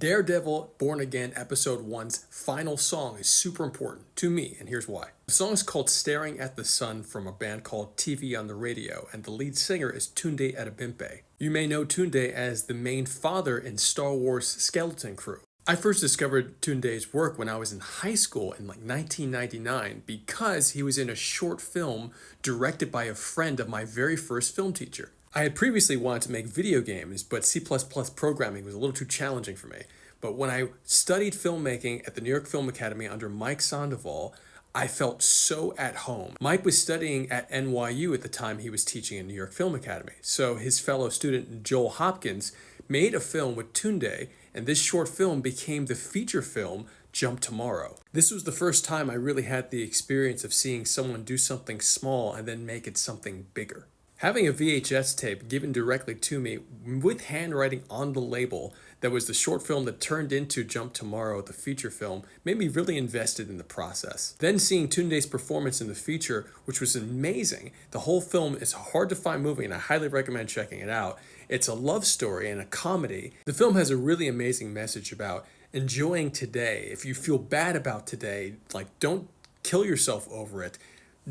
Daredevil Born Again Episode 1's final song is super important to me, and here's why. The song is called Staring at the Sun from a band called TV on the Radio, and the lead singer is Tunde Adibimpe. You may know Tunde as the main father in Star Wars Skeleton Crew. I first discovered Tunde's work when I was in high school in 1999 because he was in a short film directed by a friend of my very first film teacher. I had previously wanted to make video games, but C++ programming was a little too challenging for me. But when I studied filmmaking at the New York Film Academy under Mike Sandoval, I felt so at home. Mike was studying at NYU at the time he was teaching in New York Film Academy. So his fellow student Joel Hopkins made a film with Tunde, and this short film became the feature film Jump Tomorrow. This was the first time I really had the experience of seeing someone do something small and then make it something bigger. Having a VHS tape given directly to me with handwriting on the label that was the short film that turned into Jump Tomorrow, the feature film, made me really invested in the process. Then seeing Tunde's performance in the feature, which was amazing. The whole film is a hard to find movie and I highly recommend checking it out. It's a love story and a comedy. The film has a really amazing message about enjoying today. If you feel bad about today, don't kill yourself over it.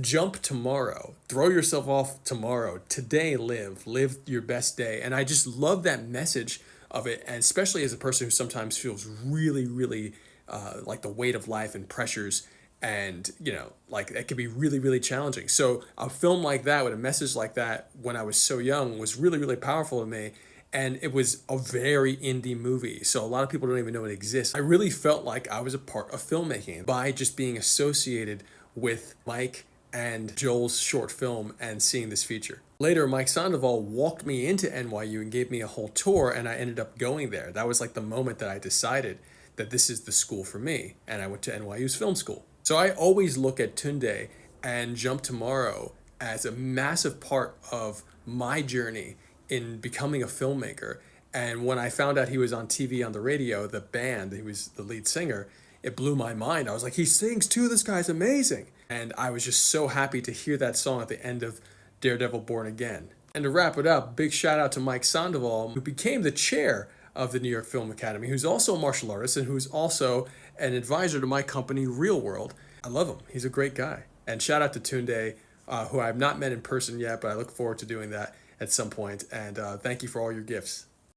Jump tomorrow. Throw yourself off tomorrow. Today, live your best day. And I just love that message of it, and especially as a person who sometimes feels really like the weight of life and pressures, and it can be really challenging. So a film like that with a message like that when I was so young was really powerful to me. And it was a very indie movie, so a lot of people don't even know it exists. I really felt like I was a part of filmmaking by just being associated with Mike and Joel's short film and seeing this feature. Later, Mike Sandoval walked me into NYU and gave me a whole tour, and I ended up going there. That was the moment that I decided that this is the school for me, and I went to NYU's film school. So I always look at Tunde and Jump Tomorrow as a massive part of my journey in becoming a filmmaker. And when I found out he was on TV on the Radio, the band, he was the lead singer, it blew my mind. I was like, he sings too, this guy's amazing. And I was just so happy to hear that song at the end of Daredevil Born Again. And to wrap it up, big shout out to Mike Sandoval, who became the chair of the New York Film Academy, who's also a martial artist and who's also an advisor to my company, Real World. I love him. He's a great guy. And shout out to Tunde, who I have not met in person yet, but I look forward to doing that at some point. And thank you for all your gifts.